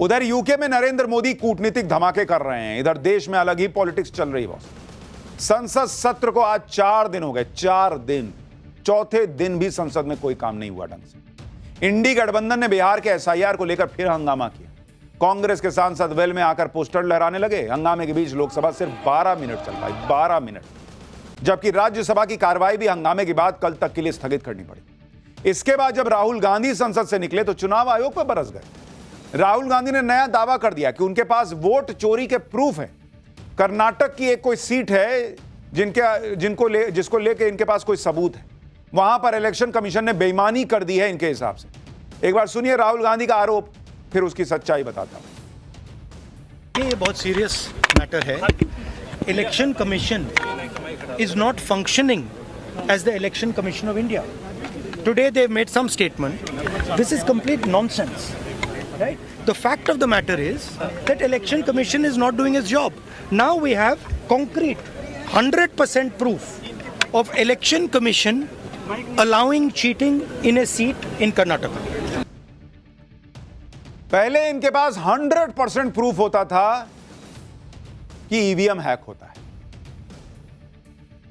उधर यूके में नरेंद्र मोदी कूटनीतिक धमाके कर रहे हैं, इधर देश में अलग ही पॉलिटिक्स चल रही है। संसद सत्र को आज 4 दिन हो गए, 4 दिन। चौथे दिन भी संसद में कोई काम नहीं हुआ ढंग से। इंडी गठबंधन ने बिहार के एसआईआर को लेकर फिर हंगामा किया। कांग्रेस के सांसद वेल में आकर पोस्टर लहराने लगे। हंगामे के बीच लोकसभा सिर्फ 12 मिनट चल पाई, 12 मिनट, जबकि राज्यसभा की कार्रवाई भी हंगामे के बाद कल तक के लिए स्थगित करनी पड़ी। इसके बाद जब राहुल गांधी संसद से निकले तो चुनाव आयोग पर बरस गए। राहुल गांधी ने नया दावा कर दिया कि उनके पास वोट चोरी के प्रूफ हैं। कर्नाटक की एक कोई सीट है जिसको लेके इनके पास कोई सबूत है। वहां पर इलेक्शन कमीशन ने बेईमानी कर दी है इनके हिसाब से। एक बार सुनिए राहुल गांधी का आरोप, फिर उसकी सच्चाई बताता हूं। ये बहुत सीरियस मैटर है। Election commission is not functioning as the election commission of India. Today they made some statement. This is complete nonsense, right? The fact of the matter is that election commission is not doing its job. Now we have concrete 100% proof of election commission allowing cheating in a seat in Karnataka. पहले इनके पास 100% proof होता था कि EVM hack होता है,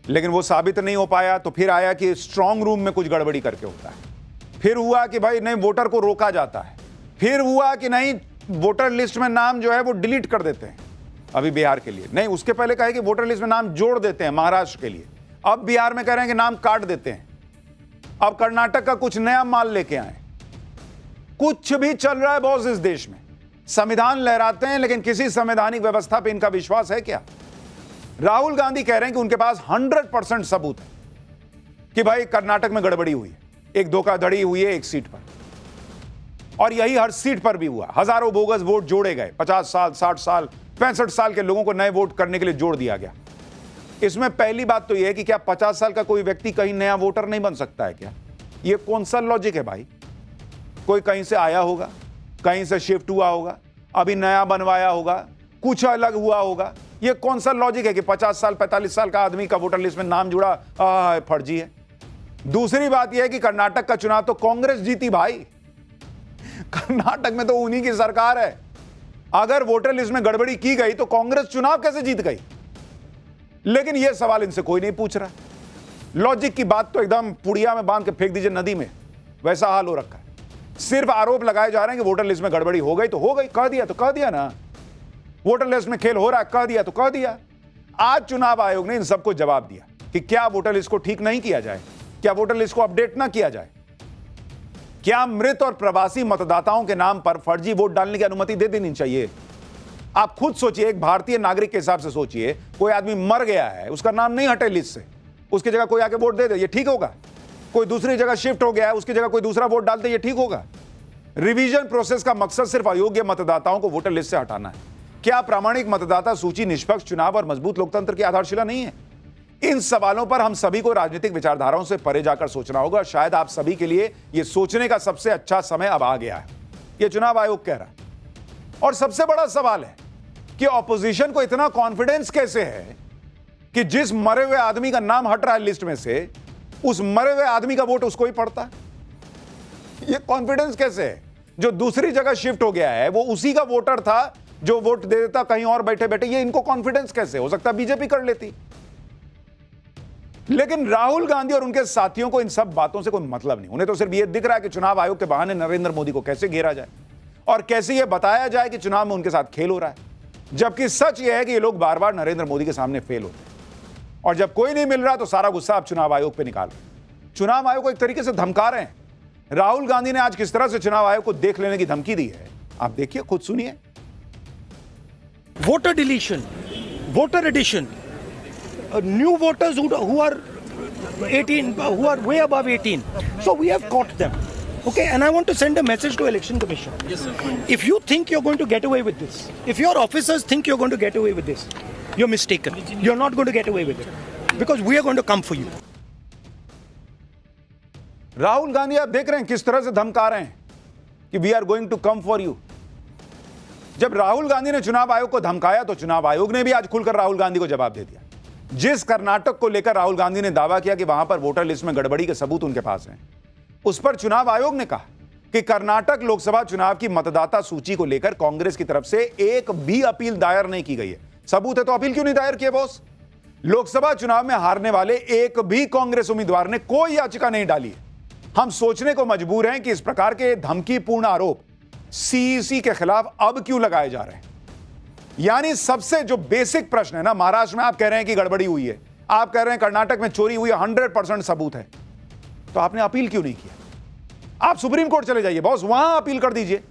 लेकिन वो साबित नहीं हो पाया। तो फिर आया कि स्ट्रांग रूम में कुछ गड़बड़ी करके होता है। फिर हुआ कि भाई नहीं, वोटर को रोका जाता है। फिर हुआ कि नहीं, वोटर लिस्ट में नाम जो है वो डिलीट कर देते हैं। अभी बिहार के लिए नहीं, उसके पहले कहे कि वोटर लिस्ट में नाम जोड़ देते हैं महाराष्ट्र के लिए। अब बिहार में कह रहे हैं कि नाम काट देते हैं। अब कर्नाटक का कुछ नया माल लेके आए। कुछ भी चल रहा है बॉस इस देश में। संविधान लहराते हैं, लेकिन किसी संवैधानिक व्यवस्था पे इनका विश्वास है क्या? राहुल गांधी कह रहे हैं कि उनके पास 100% सबूत है कि भाई कर्नाटक में गड़बड़ी हुई है, एक धोखाधड़ी हुई है एक सीट पर, और यही हर सीट पर भी हुआ। हजारों बोगस वोट जोड़े गए। 50 साल, 60 साल, 65 साल के लोगों को नए वोट करने के लिए जोड़ दिया गया। इसमें पहली बात तो यह है कि क्या 50 साल का कोई व्यक्ति कहीं नया वोटर नहीं बन सकता है क्या? यह कौन सा लॉजिक है भाई? कोई कहीं से आया होगा, कहीं से शिफ्ट हुआ होगा, अभी नया बनवाया होगा, कुछ अलग हुआ होगा। ये कौन सा लॉजिक है कि 50 साल 45 साल का आदमी का वोटर लिस्ट में नाम जुड़ा? फर्जी है। दूसरी बात यह है कि कर्नाटक का चुनाव तो कांग्रेस जीती भाई। कर्नाटक में तो उन्हीं की सरकार है। अगर वोटर लिस्ट में गड़बड़ी की गई तो कांग्रेस चुनाव कैसे जीत गई? लेकिन यह सवाल इनसे कोई नहीं पूछ रहा। लॉजिक की बात तो एकदम पुड़िया में बांध के फेंक दीजिए नदी में, वैसा हाल हो रखा है। सिर्फ आरोप लगाए जा रहे हैं कि वोटर लिस्ट में गड़बड़ी हो गई तो हो गई, कह दिया तो कह दिया ना। वोटर लिस्ट में खेल हो रहा है, कह दिया तो कह दिया। आज चुनाव आयोग ने इन सबको जवाब दिया कि क्या वोटर लिस्ट को ठीक नहीं किया जाए, क्या वोटर लिस्ट को अपडेट ना किया जाए, क्या मृत और प्रवासी मतदाताओं के नाम पर फर्जी वोट डालने की अनुमति दे देनी चाहिए। आप खुद सोचिए, एक भारतीय नागरिक के हिसाब से सोचिए, कोई आदमी मर गया है, उसका नाम नहीं हटे लिस्ट से, उसकी जगह कोई आके वोट दे दे, ये ठीक होगा? कोई दूसरी जगह शिफ्ट हो गया है, उसकी जगह कोई दूसरा वोट डालते, ये ठीक होगा? रिवीजन प्रोसेस का मकसद सिर्फ अयोग्य मतदाताओं को वोटर लिस्ट से हटाना है। क्या प्रामाणिक मतदाता सूची निष्पक्ष चुनाव और मजबूत लोकतंत्र की आधारशिला नहीं है? इन सवालों पर हम सभी को राजनीतिक विचारधाराओं से परे जाकर सोचना होगा। शायद आप सभी के लिए यह सोचने का सबसे अच्छा समय अब आ गया है, यह चुनाव आयोग कह रहा है। और सबसे बड़ा सवाल है कि ऑपोजिशन को इतना कॉन्फिडेंस कैसे है कि जिस मरे हुए आदमी का नाम हट रहा है लिस्ट में से, उस मरे हुए आदमी का वोट उसको ही पड़ता है। यह कॉन्फिडेंस कैसे है? जो दूसरी जगह शिफ्ट हो गया है वो उसी का वोटर था जो वोट दे देता कहीं और बैठे बैठे। ये इनको कॉन्फिडेंस कैसे? हो सकता है बीजेपी कर लेती। लेकिन राहुल गांधी और उनके साथियों को इन सब बातों से कोई मतलब नहीं। उन्हें तो सिर्फ यह दिख रहा है कि चुनाव आयोग के बहाने नरेंद्र मोदी को कैसे घेरा जाए और कैसे यह बताया जाए कि चुनाव में उनके साथ खेल हो रहा है, जबकि सच यह है कि ये लोग बार बार नरेंद्र मोदी के सामने फेल होते हैं। और जब कोई नहीं मिल रहा तो सारा गुस्सा आप चुनाव आयोग पर निकाल रहे हैं। चुनाव आयोग को एक तरीके से धमका रहे हैं। राहुल गांधी ने आज किस तरह से चुनाव आयोग को देख लेने की धमकी दी है, आप देखिए, खुद सुनिए। Voter deletion, voter addition, new voters who are 18, who are way above 18. So we have caught them. Okay, and I want to send a message to Election Commission. Yes, sir. If you think you're going to get away with this, if your officers think you're going to get away with this, you're mistaken. You're not going to get away with it, because we are going to come for you. Rahul Gandhi आप देख रहे हैं किस तरह से धमका रहे हैं कि we are going to come for you. जब राहुल गांधी ने चुनाव आयोग को धमकाया तो चुनाव आयोग ने भी आज खुलकर राहुल गांधी को जवाब दे दिया। जिस कर्नाटक को लेकर राहुल गांधी ने दावा किया कि वहां पर वोटर लिस्ट में गड़बड़ी के सबूत उनके पास हैं, उस पर चुनाव आयोग ने कहा कि कर्नाटक लोकसभा चुनाव की मतदाता सूची को लेकर कांग्रेस की तरफ से एक भी अपील दायर नहीं की गई है। सबूत है तो अपील क्यों नहीं दायर किए बॉस? लोकसभा चुनाव में हारने वाले एक भी कांग्रेस उम्मीदवार ने कोई याचिका नहीं डाली है। हम सोचने को मजबूर हैं कि इस प्रकार के धमकीपूर्ण आरोप सीईसी के खिलाफ अब क्यों लगाए जा रहे हैं। यानी सबसे जो बेसिक प्रश्न है ना, महाराष्ट्र में आप कह रहे हैं कि गड़बड़ी हुई है, आप कह रहे हैं कर्नाटक में चोरी हुई है, 100% सबूत है, तो आपने अपील क्यों नहीं किया? आप सुप्रीम कोर्ट चले जाइए बॉस, वहां अपील कर दीजिए,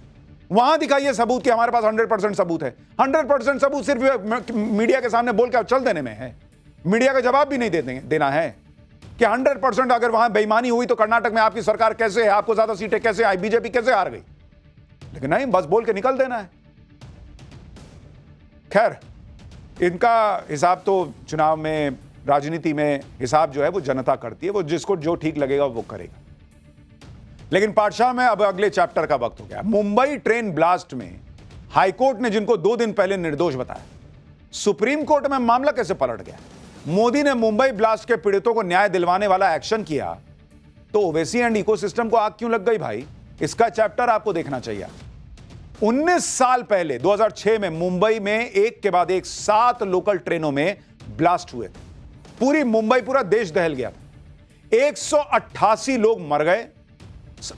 वहां दिखाइए सबूत कि हमारे पास 100% सबूत है। 100% सबूत सिर्फ मीडिया के सामने बोल के चल देने में है, मीडिया का जवाब भी नहीं देना है कि 100% अगर वहां बेईमानी हुई तो कर्नाटक में आपकी सरकार कैसे है, आपको ज्यादा सीटें कैसे आई, बीजेपी कैसे हार गई। लेकिन नहीं, बस बोल के निकल देना है। खैर, इनका हिसाब तो चुनाव में, राजनीति में हिसाब जो है वो जनता करती है, वो जिसको जो ठीक लगेगा वो करेगा। लेकिन पाठशाला में अब अगले चैप्टर का वक्त हो गया। मुंबई ट्रेन ब्लास्ट में हाईकोर्ट ने जिनको 2 दिन पहले निर्दोष बताया, सुप्रीम कोर्ट में मामला कैसे पलट गया? मोदी ने मुंबई ब्लास्ट के पीड़ितों को न्याय दिलवाने वाला एक्शन किया तो ओवैसी एंड इकोसिस्टम को आग क्यों लग गई भाई? इसका चैप्टर आपको देखना चाहिए। 19 साल पहले 2006 में मुंबई में एक के बाद एक 7 लोकल ट्रेनों में ब्लास्ट हुए थे। पूरी मुंबई, पूरा देश दहल गया था। 188 लोग मर गए,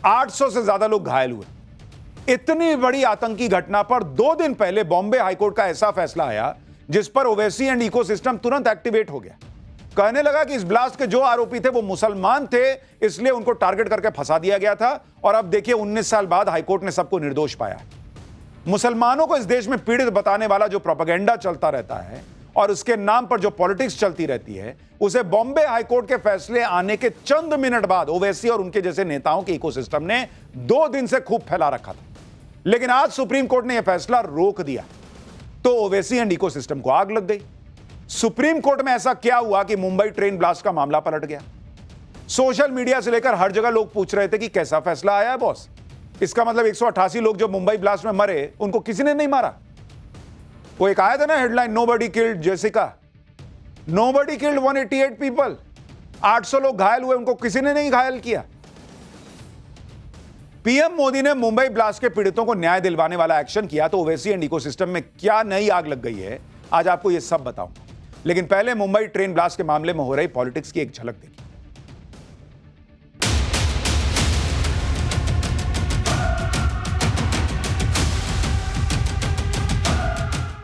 800 से ज्यादा लोग घायल हुए। इतनी बड़ी आतंकी घटना पर 2 दिन पहले बॉम्बे हाईकोर्ट का ऐसा फैसला आया जिस पर ओवैसी एंड इकोसिस्टम तुरंत एक्टिवेट हो गया। कहने लगा कि इस ब्लास्ट के जो आरोपी थे वो मुसलमान थे, इसलिए उनको टारगेट करके फंसा दिया गया था। और अब देखिए 19 साल बाद हाईकोर्ट ने सबको निर्दोष पाया। मुसलमानों को इस देश में पीड़ित बताने वाला जो प्रोपेगेंडा चलता रहता है और उसके नाम पर जो पॉलिटिक्स चलती रहती है, उसे बॉम्बे हाईकोर्ट के फैसले आने के चंद मिनट बाद ओवैसी और उनके जैसे नेताओं के इकोसिस्टम ने 2 दिन से खूब फैला रखा था। लेकिन आज सुप्रीम कोर्ट ने यह फैसला रोक दिया तो ओवैसी एंड इकोसिस्टम को आग लग गई। सुप्रीम कोर्ट में ऐसा क्या हुआ कि मुंबई ट्रेन ब्लास्ट का मामला पलट गया? सोशल मीडिया से लेकर हर जगह लोग पूछ रहे थे कि कैसा फैसला आया है बॉस। इसका मतलब 188 लोग जो मुंबई ब्लास्ट में मरे उनको किसी ने नहीं मारा। वो एक आया था ना headline, nobody killed Jessica, nobody killed 188 people. 800 लोग घायल हुए, उनको किसी ने नहीं घायल किया। पीएम मोदी ने मुंबई ब्लास्ट के पीड़ितों को न्याय दिलवाने वाला एक्शन किया तो ओवैसी एंड इकोसिस्टम में क्या नई आग लग गई है, आज आपको यह सब बताऊंगा। लेकिन पहले मुंबई ट्रेन ब्लास्ट के मामले में हो रही पॉलिटिक्स की एक झलक देखिए।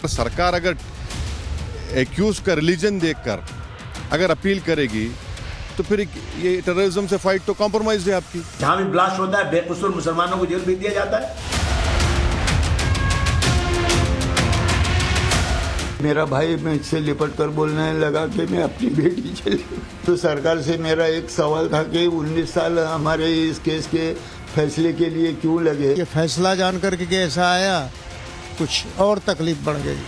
सरकार अगर एक्यूज का रिलीजन देखकर अगर अपील करेगी तो फिर ये टेररिज्म से फाइट तो कॉम्प्रोमाइज है आपकी। जहां भी ब्लास्ट होता है बेकसूर मुसलमानों को जेल भेज दिया जाता है। मेरा भाई मुझसे लिपट कर बोलने लगा कि मैं अपनी बेटी चली। तो सरकार से मेरा एक सवाल था कि 19 साल हमारे इस केस के फैसले के लिए क्यों लगे? ये फैसला जान करके कैसा आया, कुछ और तकलीफ बढ़ गई।